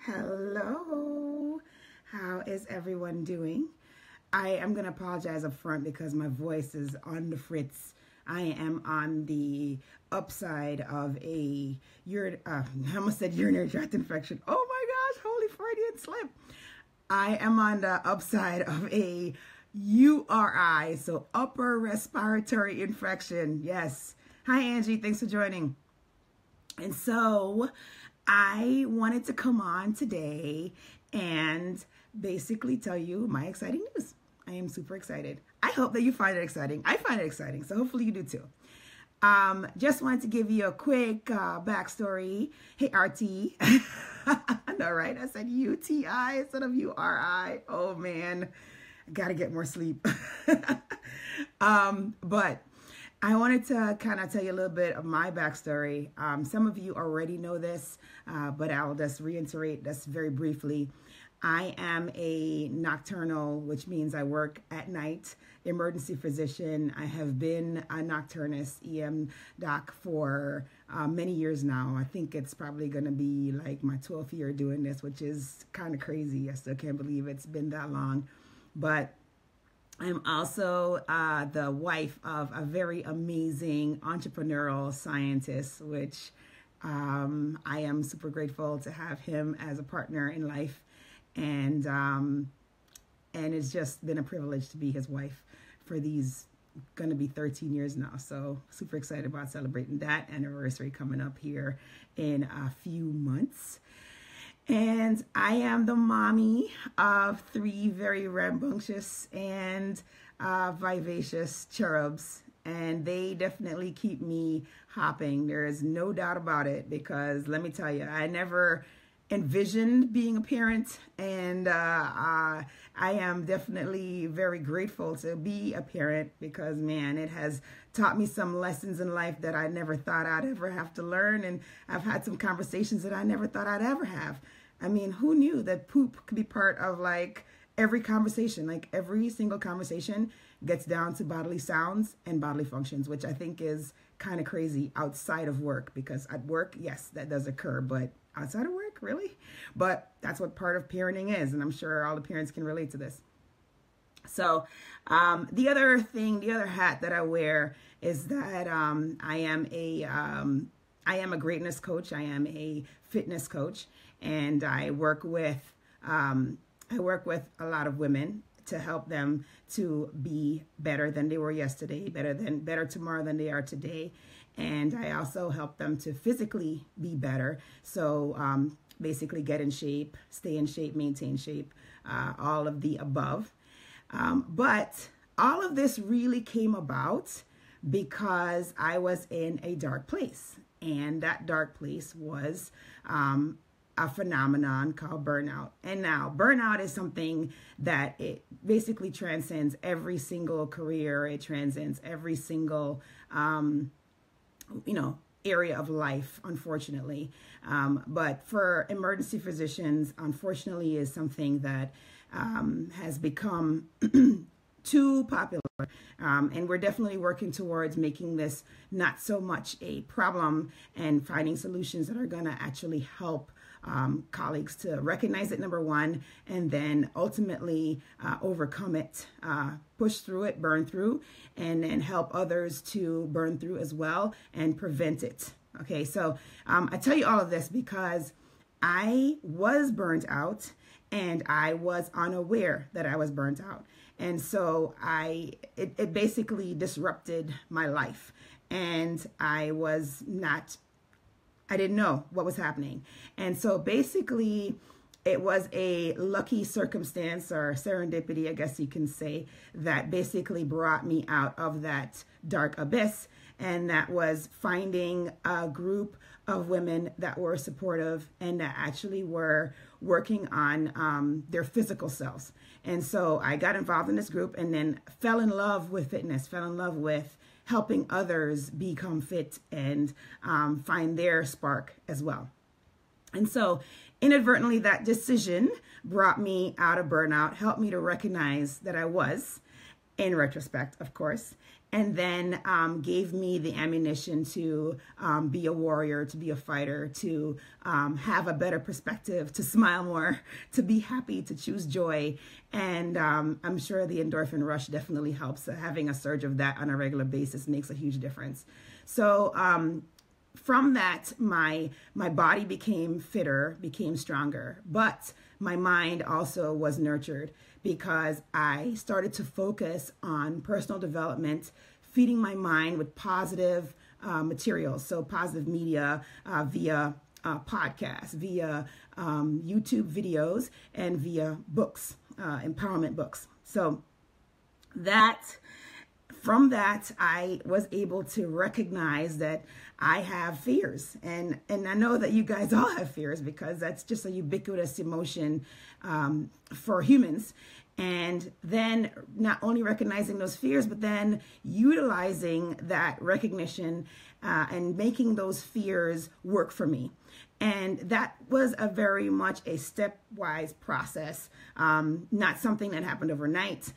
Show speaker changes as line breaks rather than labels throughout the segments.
Hello. How is everyone doing? I am going to apologize up front because my voice is on the fritz. I am on the upside of I almost said urinary tract infection. Oh my gosh, holy Freudian slip. I am on the upside of a URI, so upper respiratory infection. Yes. Hi, Angie. Thanks for joining. And so I wanted to come on today and basically tell you my exciting news. I am super excited. I hope that you find it exciting. I find it exciting, so hopefully you do too. Just wanted to give you a quick backstory. Hey, RT. I know, right? I said UTI instead of URI. Oh, man. I got to get more sleep. But I wanted to kind of tell you a little bit of my backstory. Some of you already know this, but I'll just reiterate this very briefly. I am a nocturnal, which means I work at night, emergency physician. I have been a nocturnist, EM doc, for many years now. I think it's probably going to be like my 12th year doing this, which is kind of crazy. I still can't believe it's been that long. But I'm also the wife of a very amazing entrepreneurial scientist, which I am super grateful to have him as a partner in life. And it's just been a privilege to be his wife for these going to be 13 years now. So super excited about celebrating that anniversary coming up here in a few months. And I am the mommy of 3 very rambunctious and vivacious cherubs. And they definitely keep me hopping. There is no doubt about it, because let me tell you, I never envisioned being a parent, and I am definitely very grateful to be a parent, because man, it has taught me some lessons in life that I never thought I'd ever have to learn, and I've had some conversations that I never thought I'd ever have. I mean, who knew that poop could be part of like every conversation? Like every single conversation gets down to bodily sounds and bodily functions, which I think is kind of crazy outside of work, because at work, yes, that does occur, but outside of work, really? But that's what part of parenting is, and I'm sure all the parents can relate to this. So the other hat that I wear is that I am a greatness coach. I am a fitness coach, and I work with a lot of women to help them to be better than they were yesterday, better tomorrow than they are today. And I also help them to physically be better. So basically get in shape, stay in shape, maintain shape, all of the above. But all of this really came about because I was in a dark place. And that dark place was a phenomenon called burnout. And now burnout is something that it basically transcends every single career. It transcends every single area of life, unfortunately. But for emergency physicians, unfortunately, is something that has become too popular. And we're definitely working towards making this not so much a problem and finding solutions that are going to actually help colleagues to recognize it, number one, and then ultimately overcome it, push through it, burn through, and then help others to burn through as well and prevent it. Okay, so I tell you all of this because I was burnt out and I was unaware that I was burnt out. And so it basically disrupted my life, and I didn't know what was happening. And so basically it was a lucky circumstance, or serendipity, I guess you can say, that basically brought me out of that dark abyss. And that was finding a group of women that were supportive and that actually were working on their physical selves. And so I got involved in this group and then fell in love with fitness, fell in love with helping others become fit and find their spark as well. And so inadvertently, that decision brought me out of burnout, helped me to recognize that I was, in retrospect, of course, and then gave me the ammunition to be a warrior, to be a fighter, to have a better perspective, to smile more, to be happy, to choose joy. And I'm sure the endorphin rush definitely helps. Having a surge of that on a regular basis makes a huge difference. So from that, my body became fitter, became stronger, but my mind also was nurtured because I started to focus on personal development, feeding my mind with positive materials, so positive media via podcasts, via YouTube videos, and via books, empowerment books. So from that, I was able to recognize that I have fears. And I know that you guys all have fears because that's just a ubiquitous emotion for humans. And then not only recognizing those fears, but then utilizing that recognition and making those fears work for me. And that was a very much a stepwise process, not something that happened overnight.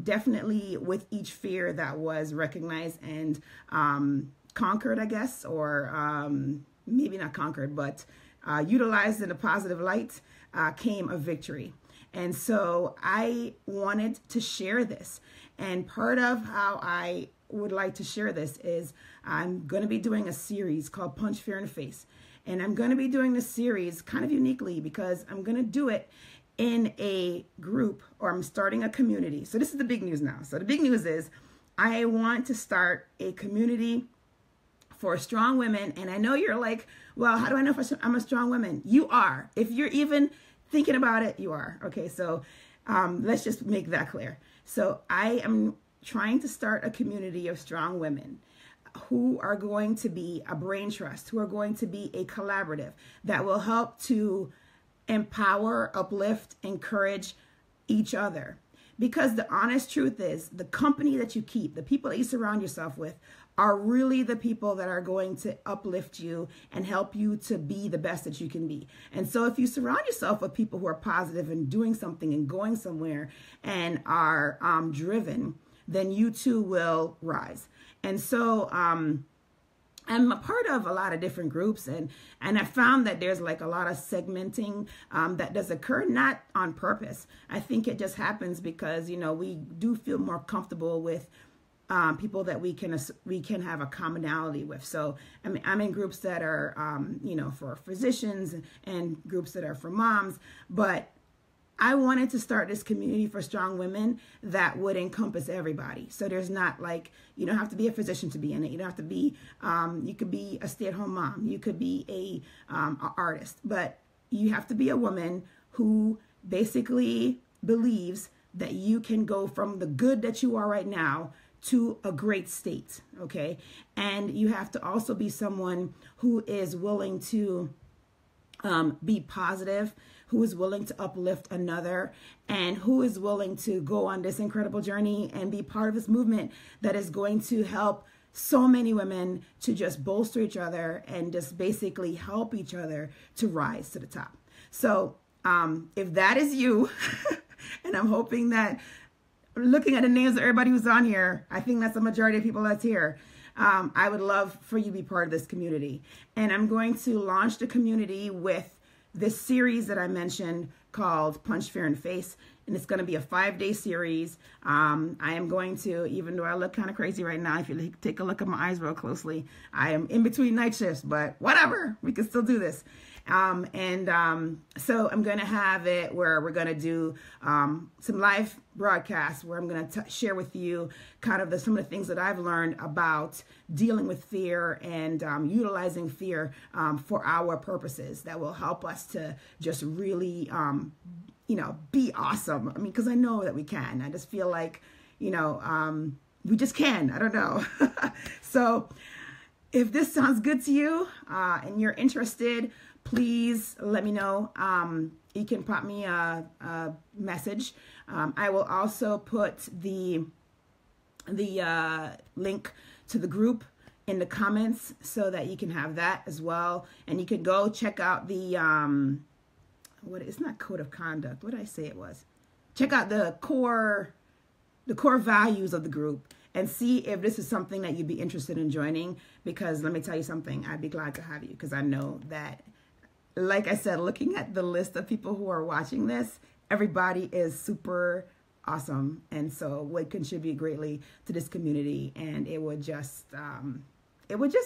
Definitely with each fear that was recognized and conquered, I guess, or maybe not conquered, but utilized in a positive light, came a victory. And so I wanted to share this. And part of how I would like to share this is I'm going to be doing a series called Punch Fear in the Face. And I'm going to be doing this series kind of uniquely because I'm going to do it in a group, or I'm starting a community. So this is the big news now. So the big news is I want to start a community for strong women. And I know you're like, well, how do I know if I'm a strong woman? You are. If you're even thinking about it, you are. Okay, so let's just make that clear. So I am trying to start a community of strong women who are going to be a brain trust, who are going to be a collaborative that will help to empower, uplift, encourage each other. Because the honest truth is, the company that you keep, the people that you surround yourself with, are really the people that are going to uplift you and help you to be the best that you can be. And so if you surround yourself with people who are positive and doing something and going somewhere and are driven, then you too will rise. And so I'm a part of a lot of different groups, and I found that there's like a lot of segmenting that does occur, not on purpose. I think it just happens because, you know, we do feel more comfortable with people that we can have a commonality with. So I mean, I'm in groups that are, you know, for physicians and groups that are for moms, but I wanted to start this community for strong women that would encompass everybody. So there's not like, you don't have to be a physician to be in it. You don't have to be, you could be a stay-at-home mom. You could be a artist, but you have to be a woman who basically believes that you can go from the good that you are right now to a great state, okay? And you have to also be someone who is willing to be positive, who is willing to uplift another, and who is willing to go on this incredible journey and be part of this movement that is going to help so many women to just bolster each other and just basically help each other to rise to the top. So if that is you, and I'm hoping that looking at the names of everybody who's on here, I think that's the majority of people that's here. I would love for you to be part of this community. And I'm going to launch the community with this series that I mentioned called Punch Fear in the Face. And it's going to be a 5-day series. I am going to, even though I look kind of crazy right now, if you take a look at my eyes real closely, I am in between night shifts, but whatever, we can still do this. So I'm going to have it where we're going to do some live broadcasts where I'm going to share with you kind of some of the things that I've learned about dealing with fear and utilizing fear for our purposes that will help us to just really, you know, be awesome. I mean, because I know that we can. I just feel like, you know, we just can. I don't know. So if this sounds good to you and you're interested, please let me know. You can pop me a message. I will also put the link to the group in the comments so that you can have that as well. And you can go check out the, it's not code of conduct. What did I say it was? Check out the core values of the group. and see if this is something that you'd be interested in joining, because let me tell you something, I'd be glad to have you, because I know that, like I said, looking at the list of people who are watching this, everybody is super awesome, and so would contribute greatly to this community, and it would just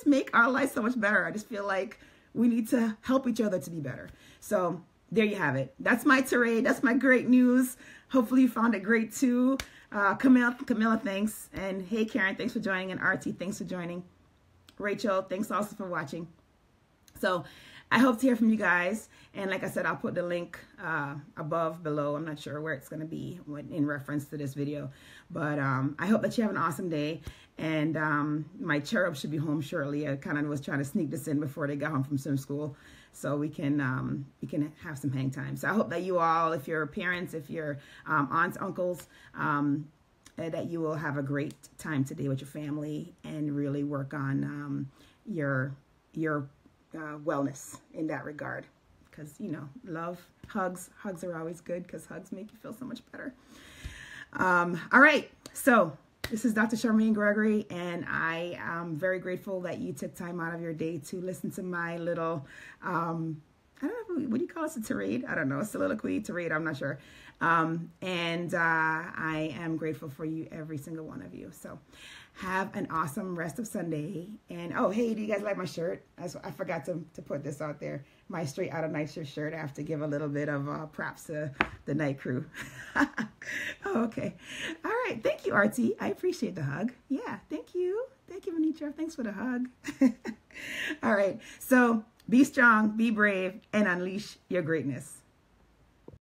make our life so much better. I just feel like we need to help each other to be better. So there you have it. That's my tirade. That's my great news. Hopefully you found it great too. Camilla, thanks. And hey, Karen, thanks for joining. And RT, thanks for joining. Rachel, thanks also for watching. So I hope to hear from you guys. And like I said, I'll put the link below. I'm not sure where it's going to be in reference to this video. But I hope that you have an awesome day. And my cherub should be home shortly. I kind of was trying to sneak this in before they got home from swim school, so we can have some hang time. So I hope that you all, if you're parents, if you're aunts, uncles, that you will have a great time today with your family and really work on your wellness in that regard. Because, you know, love, hugs are always good, because hugs make you feel so much better. All right, so this is Dr. Charmaine Gregory, and I am very grateful that you took time out of your day to listen to my little, I don't know, what do you call it, a tirade? I don't know, soliloquy, tirade, I'm not sure. And I am grateful for you, every single one of you. So have an awesome rest of Sunday. And oh, hey, do you guys like my shirt? I forgot to put this out there. My Straight Outta Night shirt. I have to give a little bit of props to the night crew. Oh, okay. All right. Thank you, RT. I appreciate the hug. Yeah. Thank you. Thank you, Manitra. Thanks for the hug. All right. So be strong, be brave, and unleash your greatness.